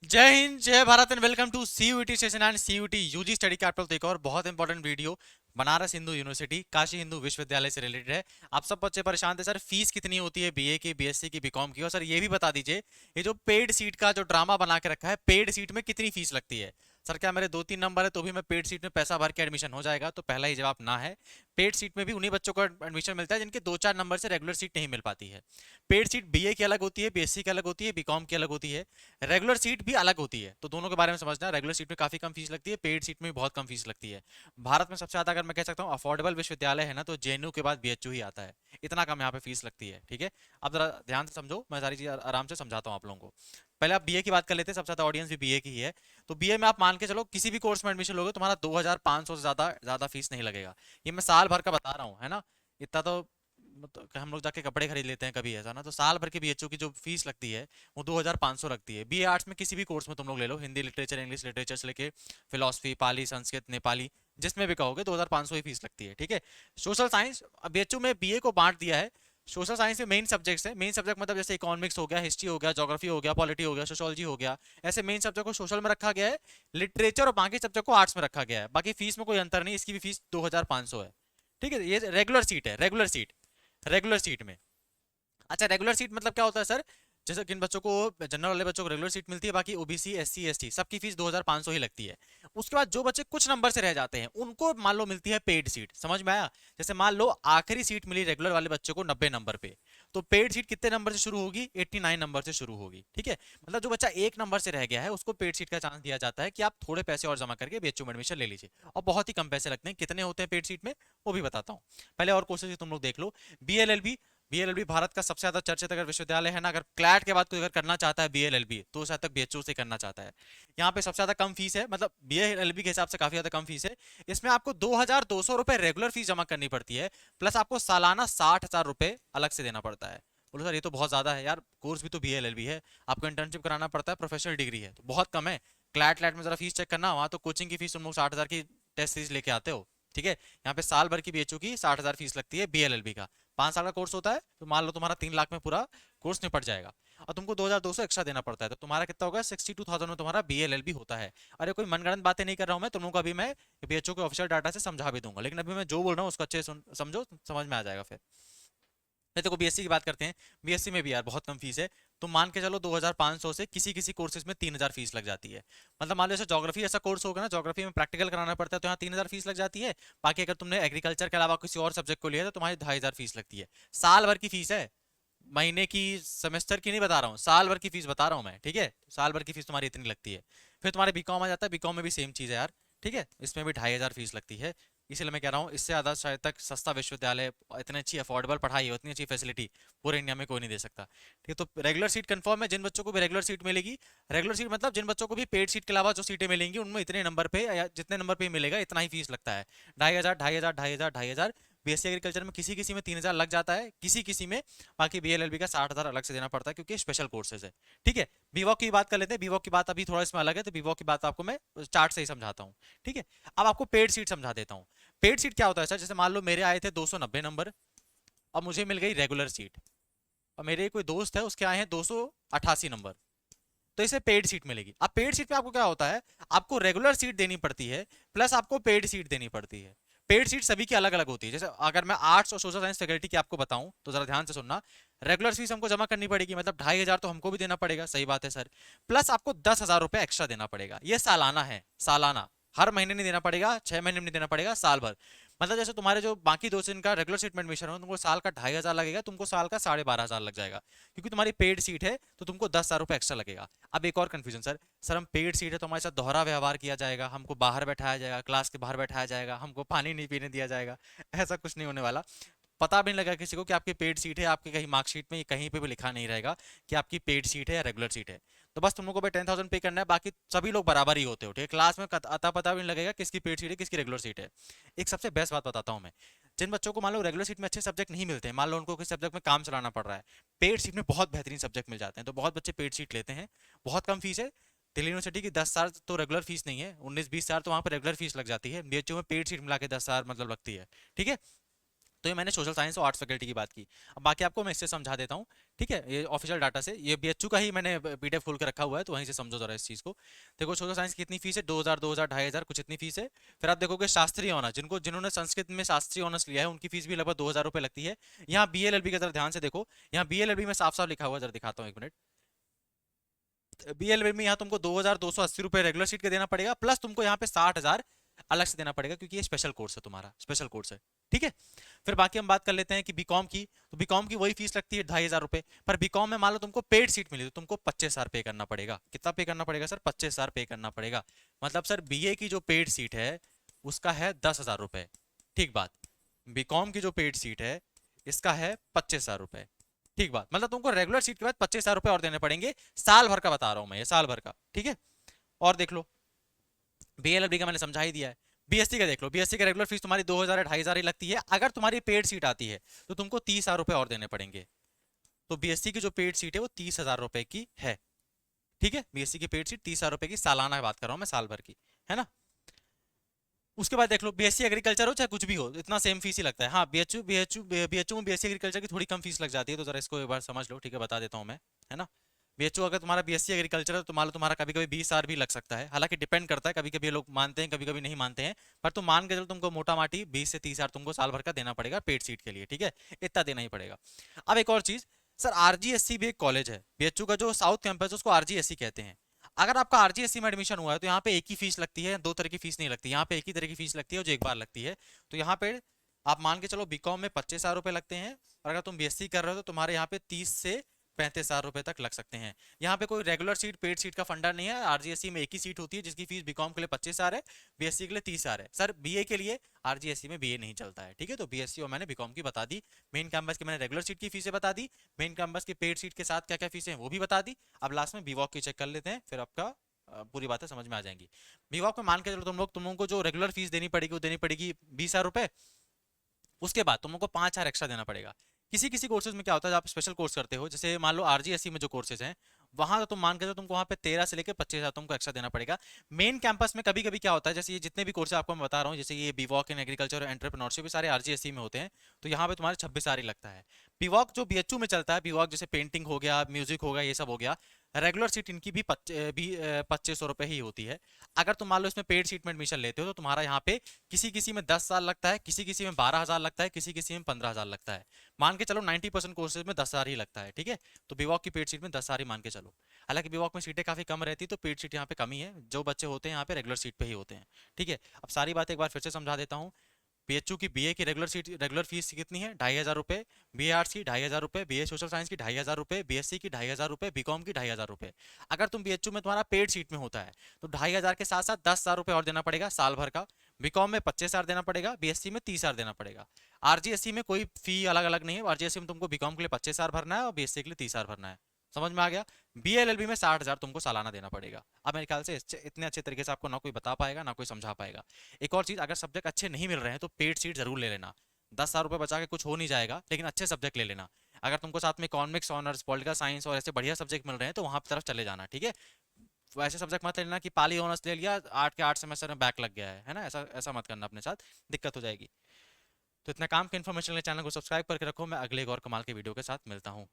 जय हिंद, जय Bharat and welcome to CUET session and CUET UG study capital. तो एक और बहुत important video Banaras Hindu university Kashi Hindu विश्वविद्यालय से रिलेटेड है। आप सब बच्चे परेशान थे सर, फीस कितनी होती है बीए की, बीएससी की, बीकॉम की। और सर ये भी बता दीजिए, ये जो पेड सीट का जो ड्रामा बना के रखा है, पेड सीट में कितनी फीस लगती है। सर क्या मेरे 2-3 नंबर है तो भी मैं पेड सीट में पैसा भर के एडमिशन हो जाएगा? तो पहला ही जवाब ना है। पेड सीट में भी उन्हीं बच्चों को एडमिशन मिलता है जिनके 2-4 नंबर से रेगुलर सीट नहीं मिल पाती है। पेड सीट बीए की अलग होती है, बीएससी की अलग होती है, बीकॉम की अलग होती है, रेगुलर सीट भी अलग होती है। तो दोनों के बारे में समझना। रेगुलर सीट में काफी कम फीस लगती है, पेड सीट में भी बहुत कम फीस लगती है। भारत में सबसे ज्यादा अगर मैं कह सकता हूँ अफोर्डेबल विश्वविद्यालय है ना, तो जेएनयू के बाद बीएचयू ही आता है। इतना कम यहाँ पे फीस लगती है, ठीक है। अब जरा ध्यान से समझो, मैं सारी चीज आराम से समझाता हूँ आप लोगों को। पहले आप बीए की बात कर लेते हैं, सबसे ज्यादा ऑडियंस भी बीए की ही है। तो बीए में आप मान के चलो किसी भी कोर्स में एडमिशन लोगे तुम्हारा 2500 से ज्यादा ज्यादा फीस नहीं लगेगा। ये मैं साल भर का बता रहा हूँ, है ना। इतना तो मतलब हम लोग जाके कपड़े खरीद लेते हैं कभी, ऐसा ना। तो साल भर के बीएचयू की जो फीस लगती है वो 2500 लगती है। बीए आर्ट्स में किसी भी कोर्स में तुम लोग ले लो, हिंदी लिटरेचर, इंग्लिश लिटरेचर से लेके फिलोसफी, पाली, संस्कृत, नेपाली, जिसमें भी कहोगे 2500 ही फीस लगती है, ठीक है। सोशल साइंस, बीएचयू में बीए को बांट दिया है। सोशल साइंस में मेन सब्जेक्ट्स है। मेन सब्जेक्ट मतलब जैसे इकोनॉमिक्स हो गया, हिस्ट्री हो गया, ज्योग्राफी हो गया, पॉलिटी हो गया, सोशोलॉजी हो गया। ऐसे मेन सब्जेक्ट को सोशल में रखा गया है। लिटरेचर और बाकी सब्जेक्ट को आर्ट्स में रखा गया है। बाकी फीस में कोई अंतर नहीं, इसकी भी फीस 2500 है, ठीक है। ये रेगुलर सीट है, रेगुलर सीट। रेगुलर सीट में, अच्छा रेगुलर सीट मतलब क्या होता है सर? जैसे किन बच्चों को, जनरल वाले बच्चों को रेगुलर सीट मिलती है, बाकी ओबीसी, एससी, एसटी सबकी फीस 2500 ही लगती है। उसके बाद जो बच्चे कुछ नंबर से रह जाते हैं उनको मान लो मिलती है पेड सीट। समझ में आया? जैसे मान लो आखिरी सीट मिली रेगुलर वाले बच्चे को 90 नंबर पे, तो पेड सीट कितने नंबर से शुरू होगी? 89 नंबर से शुरू होगी, ठीक है। मतलब जो बच्चा 1 नंबर से रह गया है उसको पेड सीट का चांस दिया जाता है कि आप थोड़े पैसे और जमा करके बीएचयू में एडमिशन ले लीजिए। और बहुत ही कम पैसे लगते हैं। कितने होते हैं पेड सीट में वो भी बताता हूँ। पहले और कोर्सेज तुम लोग देख लो। बीएलएलबी, बीएलएलबी भारत का सबसे ज्यादा चर्चित अगर विश्वविद्यालय है ना। अगर क्लैट के बाद कोई अगर करना चाहता है बीएलएलबी, तो शायद तक बीएचयू से करना चाहता है। यहाँ पे सबसे ज्यादा कम फीस है, मतलब बीएलएलबी के हिसाब से काफी ज्यादा कम फीस है। इसमें आपको 2200 रुपए रेगुलर फीस जमा करनी पड़ती है, प्लस आपको सालाना 60,000 रुपए अलग से देना पड़ता है। बोलो सर ये तो बहुत ज्यादा है यार, कोर्स भी तो बीएलएलबी है, आपको इंटर्नशिप कराना पड़ता है, प्रोफेशनल डिग्री है, तो बहुत कम है। क्लैट लैट में जरा फीस चेक करना, वहां तो कोचिंग की फीस तुम लोग 60,000 की टेस्ट सीरीज लेके आते हो, ठीक है। यहाँ पे साल भर की बीएचयू की 60,000 फीस लगती है बीएलएलबी का। 5 साल का कोर्स होता है, तो मान लो तुम्हारा 3 लाख में पूरा कोर्स निपट जाएगा। और तुमको 2200 एक्स्ट्रा देना पड़ता है, तो तुम्हारा कितना होगा? 62,000 में तुम्हारा बीएलएलबी होता है। अरे कोई मनगढ़ंत बातें नहीं कर रहा हूँ मैं, तुम लोगों को अभी मैं बीएचओ के ऑफिशियल डाटा से समझा भी दूंगा, लेकिन अभी मैं जो बोल रहा हूँ उसको अच्छे से समझो, समझ में आ जाएगा फिर। नहीं तो बीएससी की बात करते हैं। बीएससी में भी यार बहुत कम फीस है। तुम मान के चलो 2500 से किसी किसी कोर्सेज में 3000 फीस लग जाती है। मतलब मान लो जैसे ज्योग्राफी ऐसा कोर्स होगा ना, ज्योग्राफी में प्रैक्टिकल कराना पड़ता है, तो यहाँ 3000 फीस लग जाती है। बाकी अगर तुमने एग्रीकल्चर के अलावा किसी और सब्जेक्ट को लिया तो तुम्हारी 2500 फीस लगती है। साल भर की फीस है, महीने की, सेमेस्टर की नहीं बता रहा हूँ, साल भर की फीस बता रहा हूँ मैं, ठीक है। साल भर की फीस तुम्हारी इतनी लगती है। फिर तुम्हारे बीकॉम आ जाता है, बीकॉम में भी सेम चीज़ है यार, ठीक है। इसमें भी 2500 फीस लगती है। इसीलिए मैं कह रहा हूँ इससे ज़्यादा शायद तक सस्ता विश्वविद्यालय, इतनी अच्छी अफोर्डेबल पढ़ाई हो, इतनी अच्छी फैसिलिटी पूरे इंडिया में कोई नहीं दे सकता, ठीक है। तो रेगुलर सीट कंफर्म है, जिन बच्चों को भी रेगुलर सीट मिलेगी। रेगुलर सीट मतलब जिन बच्चों को भी पेड सीट के अलावा जो सीटें मिलेंगी उनमें इतने नंबर पे या जितने नंबर पे मिलेगा इतना ही फीस लगता है। 2500, 2500, 2500, 2500। बीएससी एग्रीकल्चर में किसी किसी में 3000 लग जाता है, किसी किसी में। बाकी बीएलएलबी का 60,000 अलग से देना पड़ता है क्योंकि स्पेशल कोर्सेज है, ठीक है। बीवॉक की बात कर लेते हैं। बीवॉक की बात अभी थोड़ा इसमें अलग है, तो बीवॉक की बात आपको मैं चार्ट से ही समझाता हूँ, ठीक है। अब आपको पेड सीट समझा देता हूँ। पेड सीट क्या होता है सर? जैसे मान लो मेरे आए थे 290 नंबर, अब मुझे मिल गई रेगुलर सीट। और मेरे कोई दोस्त है उसके आए हैं 288 नंबर, तो इसे पेड सीट मिलेगी। अब पेड सीट पे आपको क्या होता है? आपको रेगुलर सीट देनी पड़ती है, प्लस आपको पेड सीट देनी पड़ती है। पेड सीट सभी की अलग अलग होती है। जैसे अगर मैं आर्ट्स और सोशल साइंस फैकल्टी की आपको बताऊं तो जरा ध्यान से सुनना। रेगुलर फीस हमको जमा करनी पड़ेगी, मतलब 2500 तो हमको भी देना पड़ेगा, सही बात है सर। प्लस आपको 10,000 रुपए एक्स्ट्रा देना पड़ेगा। ये सालाना है, सालाना। हर महीने नहीं देना पड़ेगा, 6 महीने में नहीं देना पड़ेगा, साल भर। मतलब जैसे तुम्हारे जो बाकी दोस्त जिनका रेगुलर सीट में एडमिशन हो, तुमको साल का 2500 लगेगा, तुमको साल का 12,500 लग जाएगा। क्योंकि तुम्हारी पेड सीट है तो तुमको 10,000 रुपए एक्स्ट्रा लगेगा। अब एक और कंफ्यूजन सर, हम पेड सीट है तो हमारे साथ दोहरा व्यवहार किया जाएगा, हमको बाहर बैठाया जाएगा, क्लास के बाहर बैठाया जाएगा, हमको पानी नहीं पीने दिया जाएगा। ऐसा कुछ नहीं होने वाला। पता भी नहीं लगा किसी को कि आपकी पेड सीट है। आपके कहीं मार्कशीट में कहीं पे भी लिखा नहीं रहेगा कि आपकी पेड सीट है या रेगुलर सीट है। तो बस तुम लोग को भाई 10,000 पे करना है, बाकी सभी लोग बराबर ही होते हो, ठीक है। क्लास में अता पता भी नहीं लगेगा किसकी पेड सीट है किसकी रेगुलर सीट है। एक सबसे बेस्ट बात बताता हूँ मैं। जिन बच्चों को मान लो रेगुलर सीट में अच्छे सब्जेक्ट नहीं मिलते हैं, मान लो उनको किसी सब्जेक्ट में काम चलाना पड़ रहा है, पेड सीट में बहुत बेहतरीन सब्जेक्ट मिल जाते हैं, तो बहुत बच्चे पेड सीट लेते हैं। बहुत कम फीस है। दिल्ली यूनिवर्सिटी की 10,000 तो रेगुलर फीस नहीं है, 19-20 हजार तो वहाँ पर रेगुलर फीस लग जाती है। बीएचयू में पेड सीट मिला के 10,000 मतलब लगती है, ठीक है। तो ये मैंने सोशल साइंस और आर्ट्स फैकल्टी की बात की। अब बाकी आपको मैं इससे समझा देता हूँ, ठीक है, ये ऑफिशियल डाटा से, ये बीएचयू का ही मैंने पीडीएफ खोल के रखा हुआ है, तो वहीं से समझो जरा इस चीज़ को। देखो सोशल साइंस की कितनी फीस है, 2000, 2000, 2500 कुछ इतनी फीस है। फिर आप देखोगे शास्त्रीय ऑनर्स, जिन्होंने संस्कृत में शास्त्रीय ऑनर्स लिया है उनकी फीस भी लगभग 2000 रुपये लगती है। यहाँ बीएलएलबी का जरा ध्यान से देखो, यहाँ बीएलएलबी में साफ साफ लिखा हुआ, जरा दिखाता हूँ एक मिनट। बीएलएलबी में यहाँ तुमको 2280 रुपये रेगुलर सीट के देना पड़ेगा, प्लस तुमको यहाँ पे 60,000 अलग से देना पड़ेगा, क्योंकि ये स्पेशल कोर्स है, तुम्हारा स्पेशल कोर्स है, ठीक है। फिर बाकी हम बात कर लेते हैं कि बीकॉम की, तो बीकॉम की वही फीस लगती है 2500 रुपये, पर बीकॉम में मान लो तुमको पेड सीट मिली तो तुमको 25,000 पे करना पड़ेगा। कितना पे करना पड़ेगा सर? 25,000 पे करना पड़ेगा। मतलब सर बीए की जो पेड सीट है उसका है 10,000 रुपये, ठीक बात। बीकॉम की जो पेड सीट है इसका है 25,000 रुपये, ठीक बात। मतलब तुमको रेगुलर सीट के बाद 25,000 रुपये और देने पड़ेंगे, साल भर का बता रहा हूं मैं, ये साल भर का, ठीक है। और देख लो बीएलएलबी का मैंने समझा ही दिया है। बीएससी का देख लो, बीएससी का रेगुलर फीस तुम्हारी 2000 या 2500 ही लगती है। अगर तुम्हारी पेड सीट आती है तो तुमको 30,000 रुपये और देने पड़ेंगे। तो बीएससी की जो पेड सीट है वो 30,000 रुपये की है, ठीक है। बीएससी की पेड सीट 30,000 रुपये की, सालाना बात कर रहा हूं मैं, साल भर की, है ना। उसके बाद देख लो बीएससी एग्रीकल्चर हो चाहे कुछ भी हो, इतना सेम फीस ही लगता है। हाँ बीएचयू बीएचयू बीएचयू में बीएससी एग्रीकल्चर की थोड़ी कम फीस लग जाती है, तो जरा इसको एक बार समझ लो, ठीक है, बता देता हूँ मैं, है ना। बीएचयू अगर तुम्हारा बीएससी एग्रीकल्चर है तो मान लो तुम्हारा कभी कभी 20,000 भी लग सकता है, हालांकि डिपेंड करता है, कभी कभी ये लोग मानते हैं कभी कभी नहीं मानते हैं। पर तुम मान के चलो तुमको मोटा माटी 20 से 30,000 तुमको साल भर का देना पड़ेगा पेड सीट के लिए, ठीक है, इतना देना ही पड़ेगा। अब एक और चीज, सर आरजीएससी भी एक कॉलेज है, बीएचयू का जो साउथ कैंपस है उसको आरजीएससी कहते हैं। अगर आपका आरजीएससी में एडमिशन हुआ है तो यहाँ पे एक ही फीस लगती है, दो तरह की फीस नहीं लगती, यहाँ पे एक ही तरह की फीस लगती है जो एक बार लगती है। तो यहाँ पे आप मान के चलो बीकॉम में 25,000 रुपये लगते हैं, और अगर तुम बीएससी कर रहे हो तो तुम्हारे यहाँ पे 30 से 35,000 रुपये तक लग सकते हैं। यहाँ पे कोई रेगुलर सीट पेड सीट का फंडा नहीं है, आरजीएससी में एक ही सीट होती है जिसकी फीस बीकॉम के लिए 25,000 है, बीएससी के लिए 30,000 है। सर बीए के लिए आरजीएससी में बीए नहीं चलता है, ठीक है। तो बीएससी और मैंने बीकॉम की बता दी, मेन कैंपस की मैंने रेगुलर सीट की फीसें बता दी, मेन कैंपस की पेड सीट के साथ क्या क्या फीसें हैं वो भी बता दी। अब लास्ट में बीवॉक की चेक कर लेते हैं, फिर आपका पूरी बातें समझ में आ जाएंगी। बीवॉक में मान के चलो तुम लोगों को जो रेगुलर फीस देनी पड़ेगी वो देनी पड़ेगी 20,000 रुपये। उसके बाद तुम लोग को 5,000 एक्स्ट्रा देना पड़ेगा। किसी किसी कोर्सेज में क्या होता है, आप स्पेशल कोर्स करते हो, जैसे मान लो आरजीएससी में जो कोर्सेज हैं वहां तो तुम मान के चलो तुमको वहां पे 13 से लेकर 25,000 तुमको एक्स्ट्रा देना पड़ेगा। मेन कैंपस में कभी कभी क्या होता है, जैसे ये जितने भी कोर्सेज आपको मैं बता रहा हूँ, जैसे ये बीवॉक इन एग्रीकल्चर और एंटरप्रेन्योरशिप, सारे आरजीएससी में होते हैं, तो यहाँ पे तुम्हारे 26,000 ही लगता है। बीवॉक जो बीएचयू में चलता है, बीवॉक जैसे पेंटिंग हो गया, म्यूजिक हो गया, ये सब हो गया, रेगुलर सीट इनकी भी 2500 रुपये ही होती है। अगर तुम मान लो इसमें पेड सीट में एडमिशन लेते हो तो तुम्हारा यहाँ पे किसी किसी में 10 साल लगता है, किसी किसी में 12,000 लगता है, किसी किसी में 15,000 लगता है। मान के चलो 90% कोर्सेज में 10,000 ही लगता है, ठीक है। तो बीवॉक की पेड सीट में 10,000 ही मान के चलो। हालांकि बीवॉक में सीटें काफी कम रहती है तो पेड सीट यहाँ पे कमी है, जो बच्चे होते हैं यहाँ पे रेगुलर सीट पे ही होते हैं, ठीक है। अब सारी बात एक बार फिर से समझा देता हूँ। बीएचयू की बीए की रेगुलर फीस कितनी है? 2,500 रुपये। बीए आर्ट्स की 2,500 रुपये, बीए सोशल साइंस की 2,500 रुपये, बीएससी की 2,500 रुपये, बीकॉम की 2,500 रुपये। अगर तुम बीएचयू में तुम्हारा पेड सीट में होता है तो 2,500 के साथ साथ 10,000 रुपये और देना पड़ेगा साल भर का। बीकॉम में 25,000 देना पड़ेगा, बीएससी में 30,000 देना पड़ेगा। आरजीएससी में कोई फी अलग अलग नहीं है, आरजीएससी में तुमको बीकॉम के लिए 25,000 भरना है और बीएससी के लिए 30,000 भरना है। समझ में आ गया? बीएलएलबी में 60,000 तुमको सालाना देना पड़ेगा। अब मेरे ख्याल से इतने अच्छे तरीके से आपको ना कोई बता पाएगा ना कोई समझा पाएगा। एक और चीज, अगर सब्जेक्ट अच्छे नहीं मिल रहे हैं तो पेड सीट जरूर ले लेना। 10,000 रुपये बचा के कुछ हो नहीं जाएगा, लेकिन अच्छे सब्जेक्ट ले लेना। अगर तुमको साथ में इकोनॉमिक्स ऑनर्स, पॉलिटिकल साइंस और ऐसे बढ़िया सब्जेक्ट मिल रहे हैं तो वहां तरफ चले जाना, ठीक है। वैसे सब्जेक्ट मत लेना कि पाली ऑनर्स ले लिया, 8 के 8 सेमेस्टर में बैक लग गया है ना, ऐसा ऐसा मत करना, अपने साथ दिक्कत हो जाएगी। तो इतना काम की इन्फॉर्मेशन के चैनल को सब्सक्राइब करके रखो। मैं अगले एक और कमाल के वीडियो के साथ मिलता हूँ।